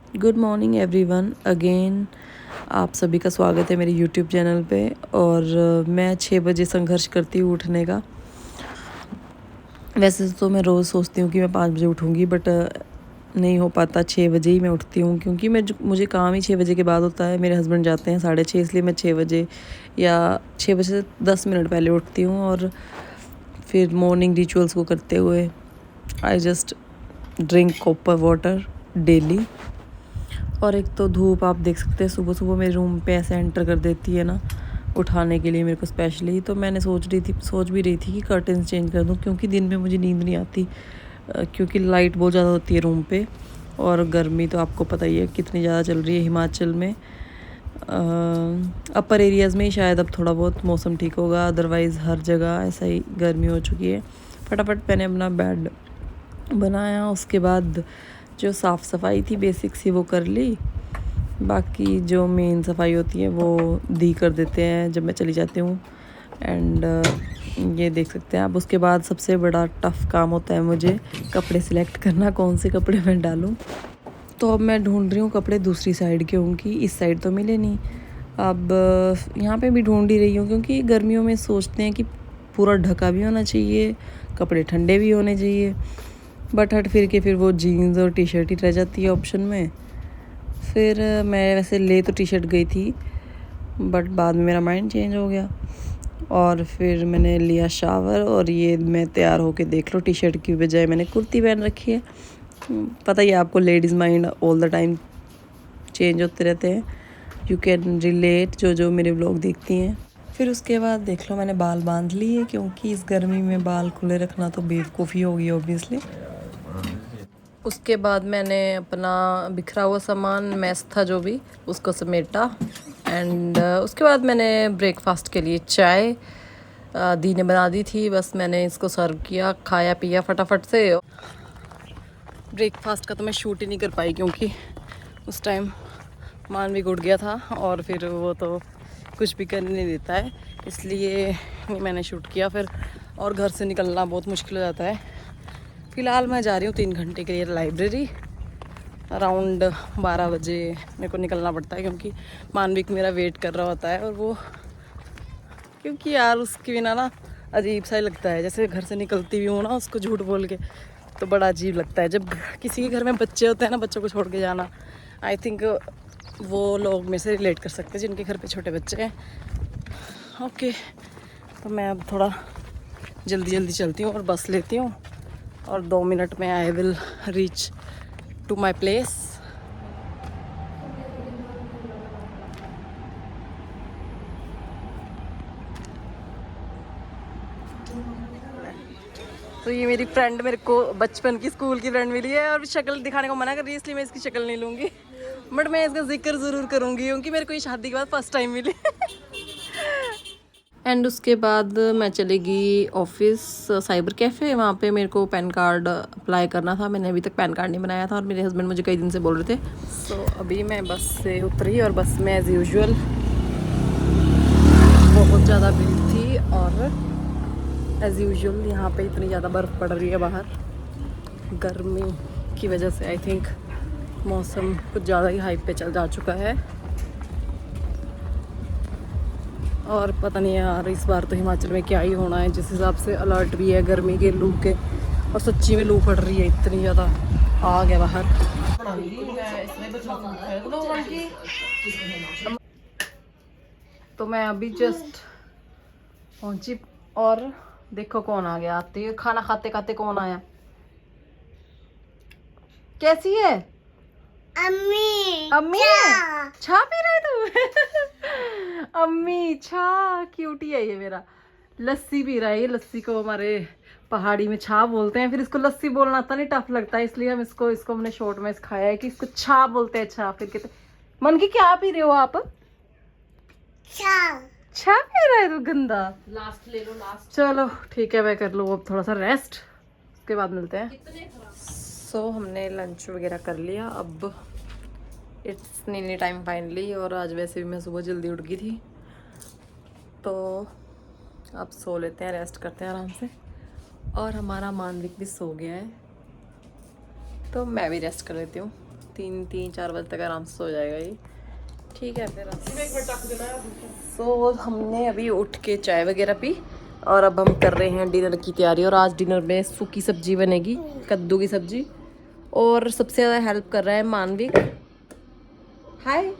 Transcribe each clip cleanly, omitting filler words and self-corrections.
Good morning everyone again. आप सभी का स्वागत है मेरे यूट्यूब चैनल पे। और मैं 6 बजे संघर्ष करती हूँ उठने का। वैसे तो मैं रोज़ सोचती हूँ कि मैं 5 बजे उठूँगी, बट नहीं हो पाता। 6 बजे ही मैं उठती हूँ क्योंकि मुझे काम ही 6 बजे के बाद होता है। मेरे हस्बैंड जाते हैं 6:30, इसलिए मैं 6 बजे या 6 बजे से 10 मिनट पहले उठती हूँ। और फिर मॉर्निंग रिचुअल्स को करते हुए I just drink copper water daily. और एक तो धूप आप देख सकते हैं सुबह सुबह मेरे रूम पे ऐसे एंटर कर देती है ना, उठाने के लिए मेरे को स्पेशली। तो मैंने सोच भी रही थी कि कर्टन्स चेंज कर दूं क्योंकि दिन में मुझे नींद नहीं आती, क्योंकि लाइट बहुत ज़्यादा होती है रूम पे। और गर्मी तो आपको पता ही है कितनी ज़्यादा चल रही है हिमाचल में। अपर एरियाज़ में ही शायद अब थोड़ा बहुत मौसम ठीक होगा, अदरवाइज़ हर जगह ऐसा ही गर्मी हो चुकी है। फटाफट मैंने अपना बेड बनाया, उसके बाद जो साफ़ सफाई थी बेसिक सी वो कर ली। बाकी जो मेन सफाई होती है वो दी कर देते हैं जब मैं चली जाती हूँ। एंड ये देख सकते हैं आप। उसके बाद सबसे बड़ा टफ़ काम होता है मुझे कपड़े सिलेक्ट करना, कौन से कपड़े मैं डालूँ। तो अब मैं ढूंढ रही हूँ कपड़े दूसरी साइड के, क्योंकि इस साइड तो मिले नहीं। अब यहाँ पे भी ढूंढ ही रही हूँ क्योंकि गर्मियों में सोचते हैं कि पूरा ढका भी होना चाहिए, कपड़े ठंडे भी होने चाहिए, बट हट फिर के फिर वो जीन्स और टी शर्ट ही रह जाती है ऑप्शन में। फिर मैं वैसे ले तो टी शर्ट गई थी, बट बाद में मेरा माइंड चेंज हो गया और फिर मैंने लिया शावर। और ये मैं तैयार होके देख लो, टी शर्ट की बजाय मैंने कुर्ती पहन रखी है। पता ही है आपको, ladies mind all the time change होते रहते हैं। यू कैन रिलेट जो जो मेरे व्लॉग देखती हैं। फिर उसके बाद देख लो मैंने बाल बांध लिए, क्योंकि इस गर्मी में बाल खुले रखना तो बेवकूफ़ी होगी ऑब्वियसली। उसके बाद मैंने अपना बिखरा हुआ सामान, मैस था जो भी, उसको समेटा। एंड उसके बाद मैंने ब्रेकफास्ट के लिए चाय दी ने बना दी थी, बस मैंने इसको सर्व किया, खाया पिया फटाफट से। ब्रेकफास्ट का तो मैं शूट ही नहीं कर पाई क्योंकि उस टाइम मानविक उठ गया था और फिर वो तो कुछ भी करने नहीं देता है, इसलिए मैंने शूट किया फिर। और घर से निकलना बहुत मुश्किल हो जाता है। फ़िलहाल मैं जा रही हूँ 3 घंटे के लिए लाइब्रेरी। अराउंड 12 बजे मेरे को निकलना पड़ता है क्योंकि मानविक मेरा वेट कर रहा होता है। और वो क्योंकि यार उसके बिना ना अजीब सा ही लगता है, जैसे घर से निकलती भी हूँ ना उसको झूठ बोल के, तो बड़ा अजीब लगता है जब किसी के घर में बच्चे होते हैं ना, बच्चों को छोड़ के जाना। आई थिंक वो लोग मेरे से रिलेट कर सकते हैं जिनके घर पे छोटे बच्चे हैं। ओके, तो मैं अब थोड़ा जल्दी जल्दी चलती हूँ और बस लेती हूँ, और 2 मिनट में I will reach to my place. तो ये मेरी फ्रेंड मेरे को बचपन की स्कूल की फ्रेंड मिली है, और शक्ल दिखाने को मना कर रही है, इसलिए मैं इसकी शक्ल नहीं लूँगी, बट मैं इसका जिक्र ज़रूर करूँगी क्योंकि मेरे को ये शादी के बाद फर्स्ट टाइम मिली। एंड उसके बाद मैं चली गई ऑफिस साइबर कैफ़े। वहाँ पे मेरे को पैन कार्ड अप्लाई करना था, मैंने अभी तक पैन कार्ड नहीं बनाया था और मेरे हस्बैंड मुझे कई दिन से बोल रहे थे। सो अभी मैं बस से उतरी और बस में एज़ यूजुअल बहुत ज़्यादा भीड़ थी, और एज़ यूजुअल यहाँ पे इतनी ज़्यादा बर्फ़ पड़ रही है बाहर गर्मी की वजह से। आई थिंक मौसम कुछ ज़्यादा ही हाइप पे चल जा चुका है, और पता नहीं यार इस बार तो हिमाचल में क्या ही होना है, जिस हिसाब से अलर्ट भी है गर्मी के, लू के। और सच्ची में लू पड़ रही है इतनी ज़्यादा, आ गया बाहर। तो मैं अभी जस्ट पहुंची, और देखो कौन आ गया। आते ही खाना खाते खाते कौन आया। कैसी है अम्मी? अम्मी छा पी रहे तू? अम्मी छा, क्यूटी है ये मेरा। लस्सी पी रहा है ये, लस्सी को हमारे पहाड़ी में छा बोलते हैं, फिर इसको लस्सी बोलना आता नहीं, टफ लगता है, इसलिए हम इसको हमने शॉर्ट में सिखाया है कि इसको छा बोलते हैं। छा फिर कहते मन की क्या पी रहे हो आप? छा। छा पी रहा है तू गंदा। लास्ट ले लो, लास्ट। चलो ठीक है, मैं कर लूँ अब थोड़ा सा रेस्ट, उसके बाद मिलते हैं। सो हमने लंच वगैरह कर लिया, अब इट्स नीनी टाइम फाइनली। और आज वैसे भी मैं सुबह जल्दी उठ गई थी, तो अब सो लेते हैं, रेस्ट करते हैं आराम से। और हमारा मानविक भी सो गया है, तो मैं भी रेस्ट कर लेती हूँ 3-4 बजे तक आराम से सो जाएगा ये। ठीक है फिर सो हमने अभी उठ के चाय वगैरह पी और अब हम कर रहे हैं डिनर की तैयारी। और आज डिनर में सूखी सब्जी बनेगी, कद्दू की सब्जी। और सबसे ज़्यादा हेल्प कर रहा है मानविक। हाय,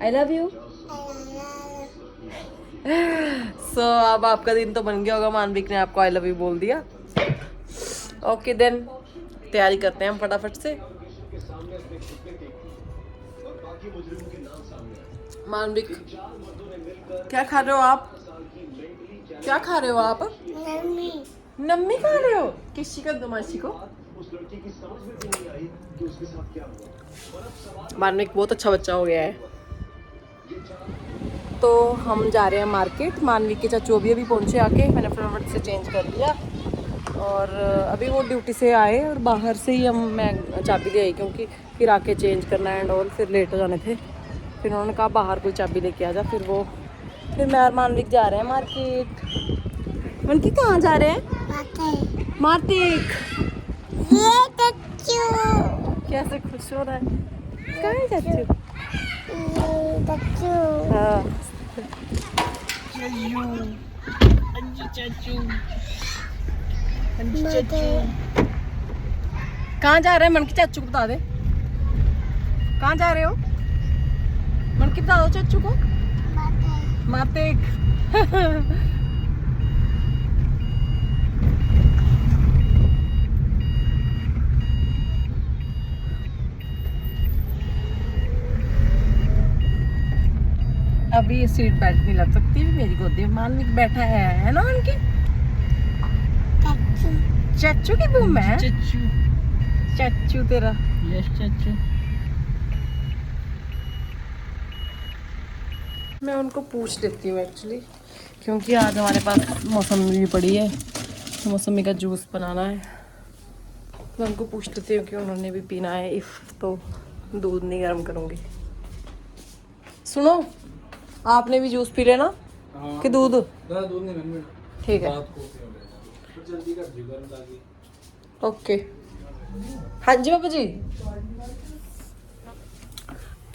आई लव यू। सो अब आपका दिन तो बन गया होगा, मानविक ने आपको आई लव यू बोल दिया। ओके देन तैयारी करते हैं हम फटाफट से। मानविक क्या खा रहे हो आप? क्या खा रहे हो आप? नम्मी खा रहे हो? किसी का दमाशी को? मानविक बहुत अच्छा बच्चा हो गया है। तो हम जा रहे हैं मार्केट। मानविक के चाचू अभी पहुंचे आके, मैंने फटाफट से चेंज कर लिया और अभी वो ड्यूटी से आए और बाहर से ही मैं चाबी ले आई, क्योंकि फिर आके चेंज करना एंड ऑल, फिर लेट हो जाने थे। फिर उन्होंने कहा बाहर कोई चाबी लेके आ जा। फिर मैं और मानविक जा रहे हैं मार्केट। मानविक कहाँ जा रहे हैं? मार्केट। कैसे खुश हो रहा है? कहाँ है चाचू? हाँ कहाँ जा रहे हैं? मन की चाचू को बता दे, कहाँ जा रहे हो? मन की बता दो चाचू को। मातेक। अभी सीट बेल्ट नहीं लग सकती, मेरी गोदी में मानविक बैठा है ना उनकी। चाचू की बूम है। चाचू तेरा। यस चाचू। मैं उनको पूछ लेती हूँ एक्चुअली, क्योंकि आज हमारे पास मौसमी भी पड़ी है, तो मौसमी का जूस बनाना है। मैं उनको पूछ लेती हूँ कि उन्होंने भी पीना है। इफ़ तो दूध नहीं गर्म करूँगी। सुनो, आपने भी जूस पी लेना। हाँ, कि दूध? दूध नहीं, ठीक है जल्दी कर दी गर्म ताकि। ओके हाँ जी बाबा जी।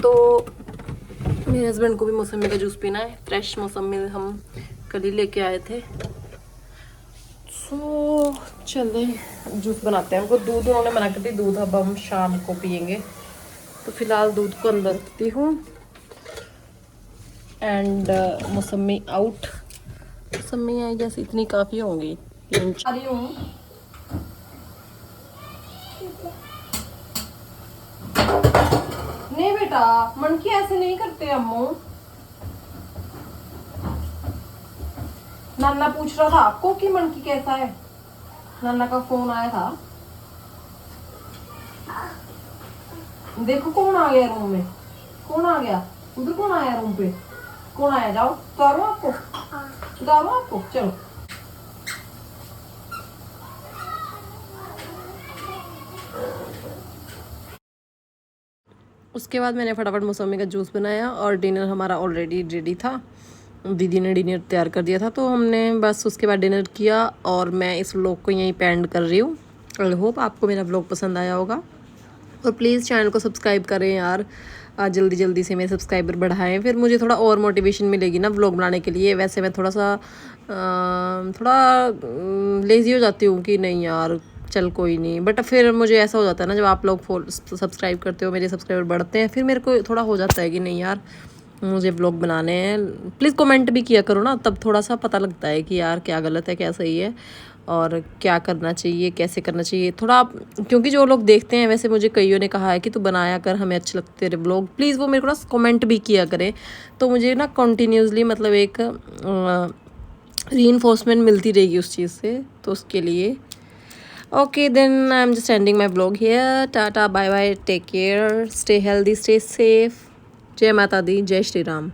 तो मेरे हस्बैंड को भी मौसमी का जूस पीना है। फ्रेश मौसमी हम कल ही लेके आए थे। सो चले जूस बनाते हैं। उनको दूध उन्होंने मना कर दी, दूध अब हम शाम को पियेंगे। तो फिलहाल दूध को अंदर रखती हूँ एंड मौसमी आउट। मौसमी आई जैसे इतनी काफ़ी होंगी। नहीं बेटा, मन की ऐसे नहीं करते अम्मू। नाना पूछ रहा था आपको कि मन की कैसा है। नाना का फोन आया था। देखो कौन आ गया रूम में। कौन आ गया उधर? कौन आया रूम पे? कौन आया? जाओ उतारो आपको, उतारो आपको। चलो उसके बाद मैंने फटाफट मौसमी का जूस बनाया और डिनर हमारा ऑलरेडी रेडी था। दीदी ने डिनर तैयार कर दिया था, तो हमने बस उसके बाद डिनर किया। और मैं इस व्लॉग को यहीं पे एंड कर रही हूँ। आई होप आपको मेरा व्लॉग पसंद आया होगा, और प्लीज़ चैनल को सब्सक्राइब करें यार। जल्दी जल्दी से मेरे सब्सक्राइबर बढ़ाएं, फिर मुझे थोड़ा और मोटिवेशन मिलेगी ना व्लॉग बनाने के लिए। वैसे मैं थोड़ा लेज़ी हो जाती हूँ कि नहीं यार चल कोई नहीं, बट फिर मुझे ऐसा हो जाता है ना, जब आप लोग सब्सक्राइब करते हो, मेरे सब्सक्राइबर बढ़ते हैं, फिर मेरे को थोड़ा हो जाता है कि नहीं यार मुझे व्लॉग बनाने हैं। प्लीज़ कमेंट भी किया करो ना, तब थोड़ा सा पता लगता है कि यार क्या गलत है क्या सही है और क्या करना चाहिए कैसे करना चाहिए थोड़ा। क्योंकि जो लोग देखते हैं, वैसे मुझे कईयों ने कहा है कि तू बनाया कर, हमें अच्छे लगते तेरे व्लॉग, प्लीज़ वो मेरे को ना कमेंट भी किया करें, तो मुझे ना कंटिन्यूसली मतलब एक रीइंफोर्समेंट मिलती रहेगी उस चीज़ से। तो उसके लिए okay then I am just ending my vlog here. Tata bye bye, take care, stay healthy, stay safe. जय माता दी, जय श्री राम।